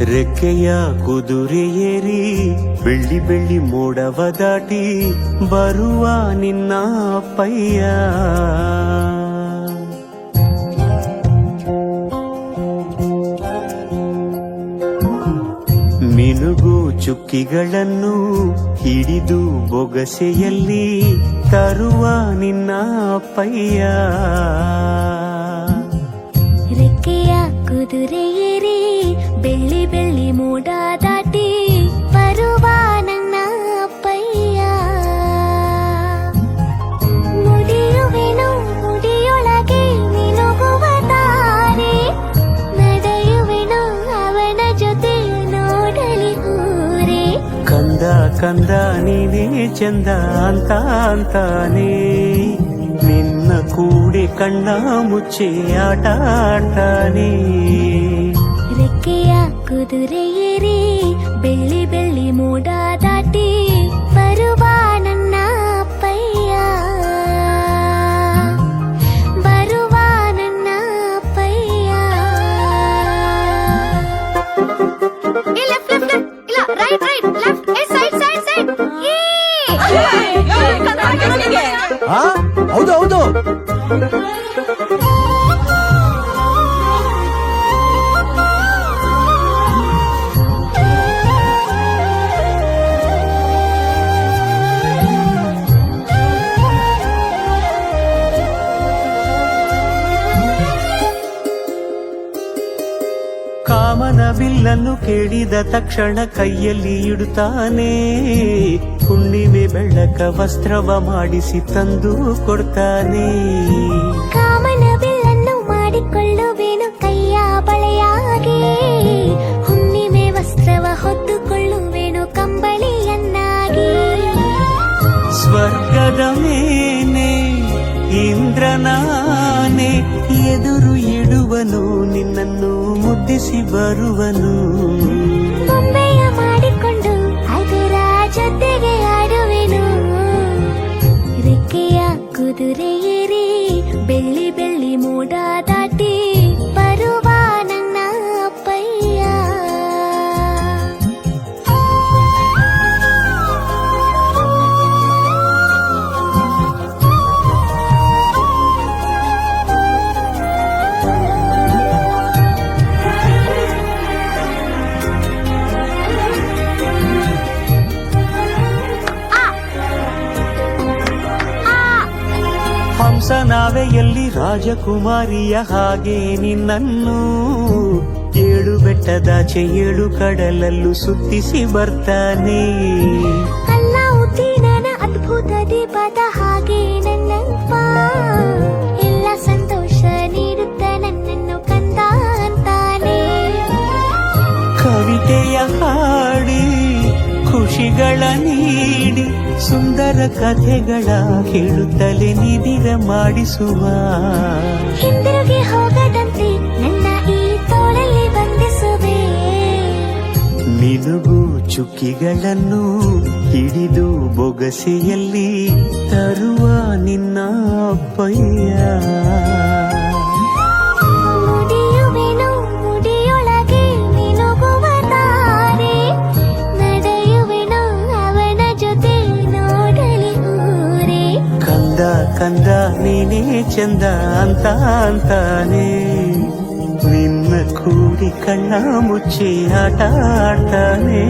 ರೆಕ್ಕೆಯ ಕುದುರೆ ಏರಿ ಬೆಳ್ಳಿ ಬೆಳ್ಳಿ ಮೋಡವ ದಾಟಿ ಬರುವ ನಿನ್ನ ಅಪ್ಪಯ್ಯ. ಮಿನುಗು ಚುಕ್ಕಿಗಳನ್ನು ಹಿಡಿದು ಬೊಗಸೆಯಲ್ಲಿ ತರುವ ನಿನ್ನ ಅಪ್ಪಯ್ಯ. ರೆಕ್ಕೆಯ ಕುದುರೆ ಏರಿ ಬೆಳ್ಳಿ ಬೆಳ್ಳಿ ಮೋಡ ದಾಟಿ ಬರುವ ನನ್ನ ಅಪ್ಪಯ್ಯ. ಮುಡಿಯುವೆನು ಮುಡಿಯೊಳಗೆ ಮಿನುಗುವ ತಾರೆ, ನಡೆಯುವೆನು ಅವನ ಜೊತೆ ನೋಡಲಿ ಊರೇ. ಕಂದ ಕಂದ ನೀನೇ ಚಂದ ಅಂತ ಅಂತಾನೆ, ನಿನ್ನ ಕೂಡೆ ಕಣ್ಣ ಮುಚ್ಚೆ ಆಟ ಆಡ್ತಾನೆ. ರೆಕ್ಕೆಯ ಕುದುರೆ ಏರಿ ಬೆಳ್ಳಿ ಬೆಳ್ಳಿ ಮೋಡ ದಾಟಿ ಬರುವ ನನ್ನ ಅಪ್ಪಯ್ಯ. ಬರುವ ನನ್ನ ಅಪ್ಪಯ್ಯ. ಹೌದು ಹೌದು. ಕಾಮನ ಬಿಲ್ಲನ್ನು ಕೇಳಿದ ತಕ್ಷಣ ಕೈಯಲ್ಲಿ ಇಡುತ್ತಾನೆ, ಹುಣ್ಣಿಮೆ ಬೆಳಕ ವಸ್ತ್ರವ ಮಾಡಿಸಿ ತಂದು ಕೊಡ್ತಾನೆ. ಕಾಮನ ಬಿಲ್ಲನ್ನು ಮಾಡಿಕೊಳ್ಳುವೆನು ಕೈಯ ಬಳೆಯಾಗಿ, ಹುಣ್ಣಿಮೆ ವಸ್ತ್ರವ ಹೊತ್ತುಕೊಳ್ಳುವೆನು ಕಂಬಳಿಯನ್ನಾಗಿ. ಸ್ವರ್ಗದ ಮೇನೆ ಇಂದ್ರನಾನೆ ಎದುರು ಇಡುವನು, ನಿನ್ನನ್ನು ಮುದ್ದಿಸಿ ಬರುವನು. ಬೊಂಬೆಯ ಮಾಡಿಕೊಂಡು ಅದರ ಜೊತೆಗೆ ಆಡುವೆನು. ರೆಕ್ಕೆಯ ಕುದುರೆ ಏರಿ ಬೆಳ್ಳಿ ಬೆಳ್ಳಿ ಮೋಡ ದಾಟಿ ಬರುವ ನನ್ನ ಅಪ್ಪಯ್ಯ. ಹಂಸನಾವೆಯಲ್ಲಿ ರಾಜಕುಮಾರಿಯ ಹಾಗೆ ನಿನ್ನನ್ನು ಏಳು ಬೆಟ್ಟದಾಚೆ ಏಳು ಕಡಲಲ್ಲೂ ಸುತ್ತಿಸಿ ಬರ್ತಾನೆ. ಅಲ್ಲಾವುದ್ದೀನನ ಅದ್ಭುತ ದೀಪದ ಹಾಗೆ ನನ್ನಪ್ಪ ಎಲ್ಲ ಸಂತೋಷ ನೀಡುತ್ತ ನನ್ನನ್ನು ಕಂದ ಅಂತಾನೆ. ಕವಿತೆಯ ಹಾಡಿ ಖುಷಿಗಳ ನೀಡಿ ಸುಂದರ ಕಥೆಗಳ ಹೇಳುತ್ತಲೇ ನಿಧಿರ ಮಾಡಿಸುವ. ಹಿಂದಿರುಗಿ ಹೋಗದಂತೆ ನನ್ನ ಈ ತೋಳಲ್ಲಿ ಬಂಧಿಸುವೆ. ಮಿನುಗು ಚುಕ್ಕಿಗಳನ್ನು ಹಿಡಿದು ಬೊಗಸೆಯಲ್ಲಿ ತರುವ ನಿನ್ನ ಅಪ್ಪಯ್ಯ. ಮುಡಿಯುವೆನು ಮುಡಿಯೊಳಗೆ ಮಿನುಗುವ ತಾರೆ, ನಡೆಯುವೆನು ಅವನ ಜೊತೆ ನೋಡಲಿ ಊರೇ. ಕಂದ ಕಂದ ನೀನೇ ಚಂದ ಅಂತ ಅಂತಾನೆ, ನಿನ್ನ ಕೂಡಿ ಕಣ್ಣ ಮುಚ್ಚಿ ಆಟ ಆಡ್ತಾನೆ.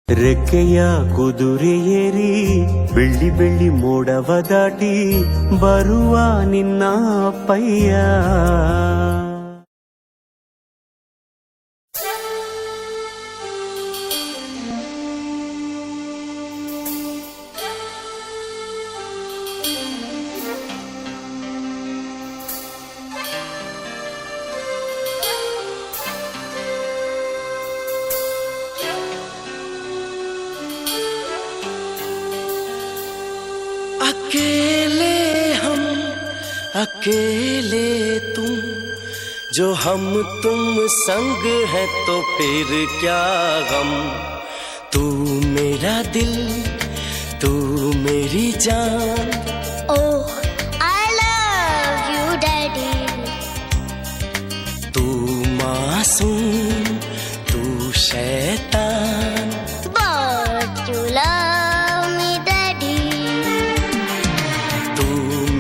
ರೆಕ್ಕೆಯ ಕುದುರೆ ಏರಿ ಬೆಳ್ಳಿ ಬೆಳ್ಳಿ ಮೋಡವ ದಾಟಿ ಬರುವ ನಿನ್ನ ಅಪ್ಪಯ್ಯ. अकेले हम अकेले तुम जो हम तुम संग है तो फिर क्या गम। तू मेरा दिल तू मेरी जान। ओह आई लव यू डैडी। तू मासूम तू शैतान। But you love me daddy. तू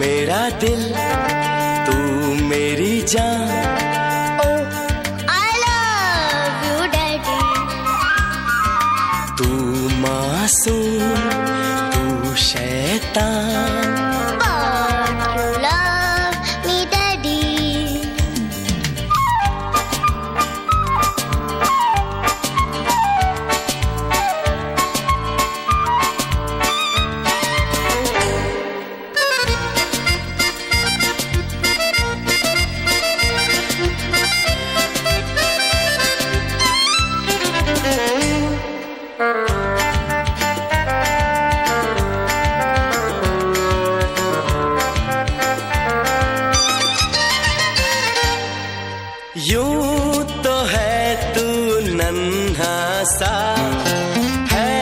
मेरा दिल तू मेरी जान। ओह आई लव यू डैडी। तू मासूम तू शैतान। But you love me daddy. यूं तो है तू नन्हा सा है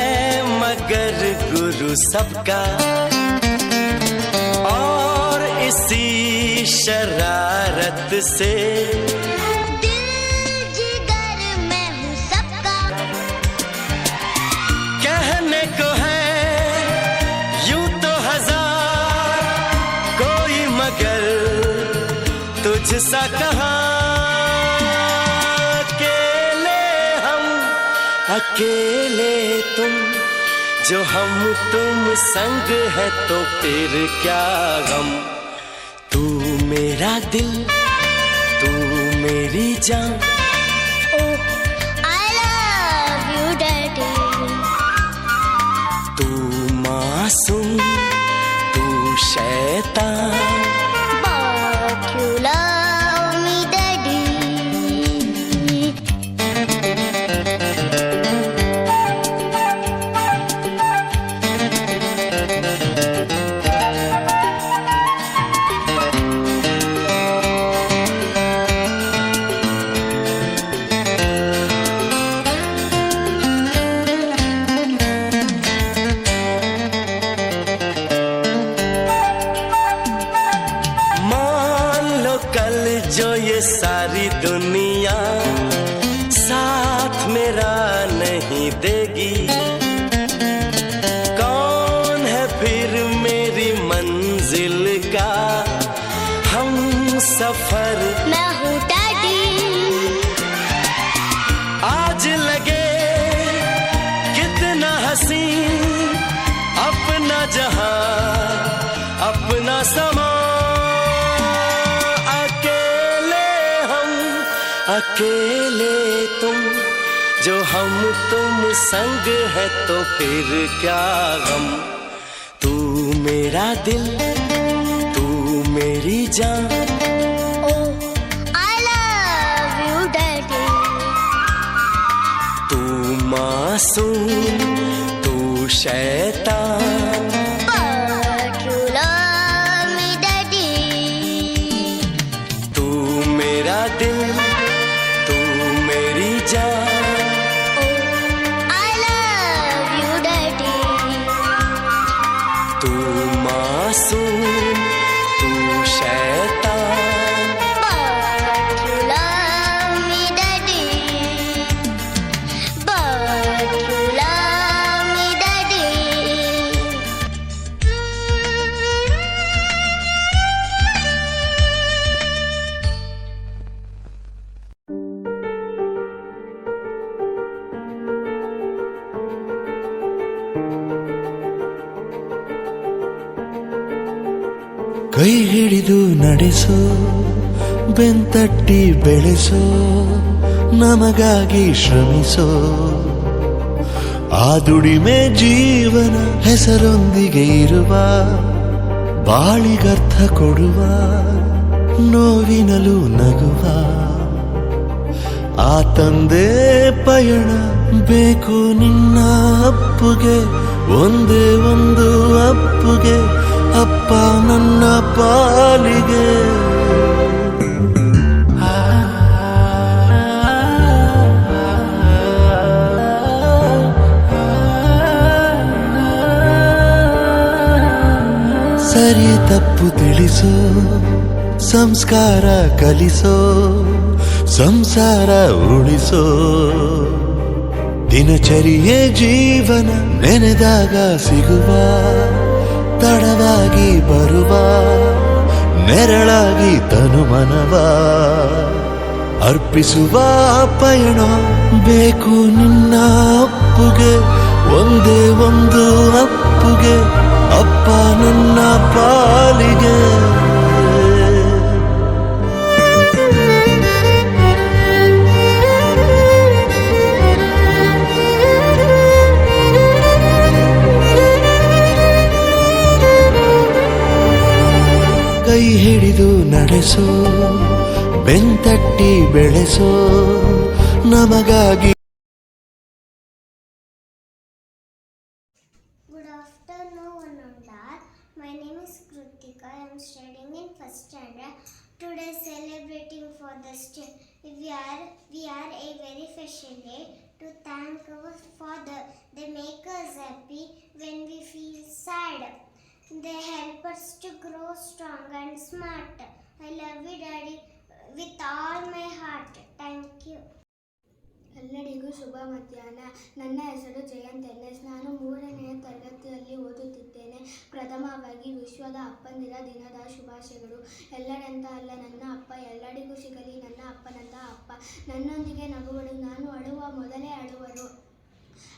मगर गुरु सबका। और इसी शरारत से दिल जिगर मैं हूँ सबका। कहने को है यूं तो हजार कोई मगर तुझसा कहाँ। अकेले तुम जो हम तुम संग है तो फिर क्या गम। तू मेरा दिल तू मेरी जान। ओह आई लव यू डैडी। तू मासूम तू शैतान। But you love me daddy. जो ये सारी दुनिया साथ मेरा नहीं देगी। कौन है फिर मेरी मंजिल का हम सफर। मैं हूँ डैडी। आज लगे कितना हसी अपना जहां अपना समा। अकेले तुम जो हम तुम संग है तो फिर क्या गम। तू मेरा दिल तू मेरी जान। ओह आई लव यू डैडी। तू मासूम तू शैतान। But you love me daddy. तू मेरा दिल तू मेरी जान। ओह आई लव यू डैडी। तू मासूम तू शैतान। But you love me daddy. But you love me daddy. ಕೈ ಹಿಡಿದು ನಡೆಸೋ ಬೆಂತಟ್ಟಿ ಬೆಳೆಸೋ ನಮಗಾಗಿ ಶ್ರಮಿಸೋ ಆ ದುಡಿಮೆ ಜೀವನ ಹೆಸರೊಂದಿಗೆ ಇರುವ ಬಾಳಿಗರ್ಥ ಕೊಡುವ ನೋವಿನಲು ನಗುವ ಆ ತಂದೆ ಪಯಣ ಬೇಕು ನಿನ್ನ ಅಪ್ಪುಗೆ ಒಂದೇ ಒಂದು ಅಪ್ಪುಗೆ ಅಪ್ಪ ನನ್ನ ಪಾಲಿಗೆ. ಸರಿ ತಪ್ಪು ತಿಳಿಸೋ, ಸಂಸ್ಕಾರ ಕಲಿಸೋ, ಸಂಸಾರ ಉಳಿಸೋ. ದಿನಚರಿಯೇ ಜೀವನ ನೆನೆದಾಗ ಸಿಗುವ, ತಡವಾಗಿ ಬರುವ ನೆರಳಾಗಿ ತನುಮನವ ಅರ್ಪಿಸುವ ಪಯಣ. ಬೇಕು ನಿನ್ನ ಅಪ್ಪುಗೆ, ಒಂದೇ ಒಂದು ಅಪ್ಪುಗೆ, ಅಪ್ಪ ನನ್ನ ಪಾಲಿಗೆ. ಕೈ ಹಿಡಿದು ನಡೆಸೋ, ಬೆಂತಟ್ಟಿ ಬೆಳೆಸೋ ನಮಗಾಗಿ. Good afternoon, all. My name is Kritika. I am studying in first standard. Today, celebrating Father's Day. We are a very special day to thank our father. They make us happy when we feel sad. They help us to grow strong and smart. I love you, Daddy, with all my heart. Thank you. ಎಲ್ಲರಿಗೂ ಶುಭ ಮಧ್ಯಾಹ್ನ. ನನ್ನ ಹೆಸರು Jayant N S. ನಾನು 3ನೇ ತರಗತಿಯಲ್ಲಿ ಓದುತ್ತಿದ್ದೇನೆ. ಪ್ರಥಮವಾಗಿ ವಿಶ್ವದ ಅಪ್ಪಂದಿರ ದಿನದ ಶುಭಾಶಯಗಳು. ಎಲ್ಲರಂತ ಅಲ್ಲ, ನನ್ನ ಅಪ್ಪ ಎಲ್ಲರಿಗೂ ಸಿಗಲಿ. ನನ್ನ ಅಪ್ಪನಂತ ಅಪ್ಪ ನನ್ನೊಂದಿಗೆ ನಗುವರು, ನಾನು ಅಳುವ ಮೊದಲೇ ಅಳುವರು.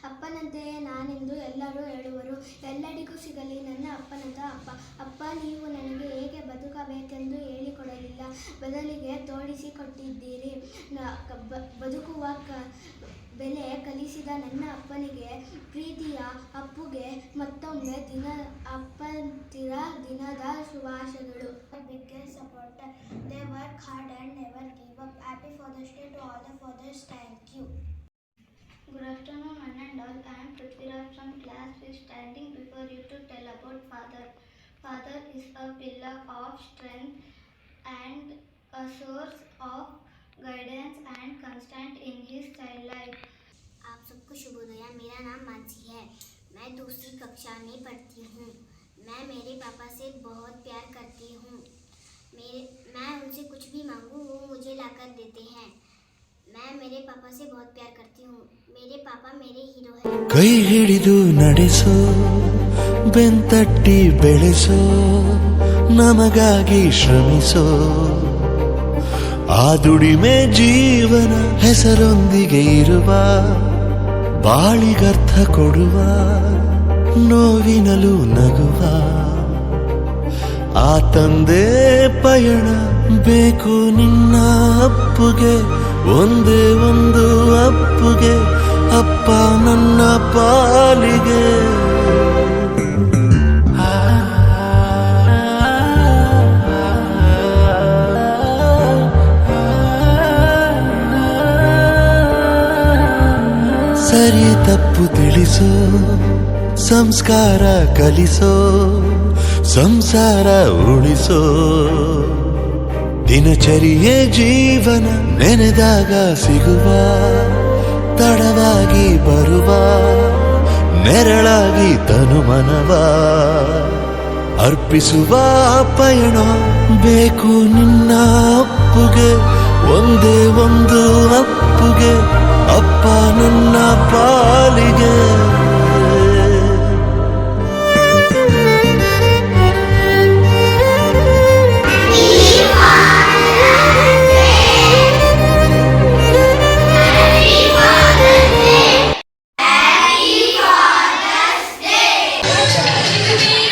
ಅಪ್ಪನಂತೆಯೇ ನಾನೆಂದು ಎಲ್ಲರೂ ಹೇಳುವರು. ಎಲ್ಲರಿಗೂ ಸಿಗಲಿ ನನ್ನ ಅಪ್ಪನಂತ ಅಪ್ಪ. ಅಪ್ಪ, ನೀವು ನನಗೆ ಹೇಗೆ ಬದುಕಬೇಕೆಂದು ಹೇಳಿಕೊಡಲಿಲ್ಲ, ಬದಲಿಗೆ ತೋರಿಸಿಕೊಟ್ಟಿದ್ದೀರಿ. ಬದುಕುವ ಬೆಲೆ ಕಲಿಸಿದ ನನ್ನ ಅಪ್ಪನಿಗೆ, ಪ್ರೀತಿಯ ಅಪ್ಪುಗೆ ಮತ್ತೊಮ್ಮೆ ಅಪ್ಪಂದಿರ ದಿನದ ಶುಭಾಶಯಗಳು. Biggest supporter. They work hard and never give up. Happy Father's Day to all the fathers. Thank you. Good afternoon, one and all. I am Prithviraj from class 5, standing before you to tell about father. Father is a pillar of strength and a source of guidance and constant in his child life. आप सबको शुभोदय. मेरा नाम मानसी है. मैं दूसरी कक्षा में पढ़ती हूँ. मैं मेरे पापा से बहुत प्यार करती हूँ. मैं उनसे कुछ भी मांगूँ वो मुझे लाकर देते हैं. मैं मेरे पापा से बहुत प्यार करती हूँ. मेरे पापा मेरे हीरो हैं. ಕೈ ಹಿಡಿದು ನಡೆಸೋ, ಬೆಂತಟ್ಟಿ ಬೆಳೆಸೋ ನಮಗಾಗಿ ಶ್ರಮಿಸೋ. ಆ ದುಡಿಮೆ ಜೀವನ ಹೆಸರೊಂದಿಗೆ ಇರುವ, ಬಾಳಿಗರ್ಥ ಕೊಡುವ, ನೋವಿನಲು ನಗುವ. ಆ ತಂದೆ ಪಯಣ ಬೇಕು ನಿನ್ನ ಅಪ್ಪುಗೆ, ಒಂದೇ ಒಂದು ಅಪ್ಪುಗೆ, ಅಪ್ಪ ನನ್ನ ಪಾಲಿಗೆ. ಸರಿ ತಪ್ಪು ತಿಳಿಸೋ, ಸಂಸ್ಕಾರ ಕಲಿಸೋ, ಸಂಸಾರ ಉಳಿಸೋ. ದಿನಚರಿಯೇ ಜೀವನ ನೆನೆದಾಗ ಸಿಗುವ, ತಡವಾಗಿ ಬರುವ ನೆರಳಾಗಿ ತನುಮನವ ಅರ್ಪಿಸುವ ಪಯಣ. ಬೇಕು ನಿನ್ನ ಅಪ್ಪುಗೆ, ಒಂದೇ ಒಂದು ಅಪ್ಪುಗೆ, ಅಪ್ಪ ನನ್ನ ಪಾಲಿಗೆ. Happy Father's Day!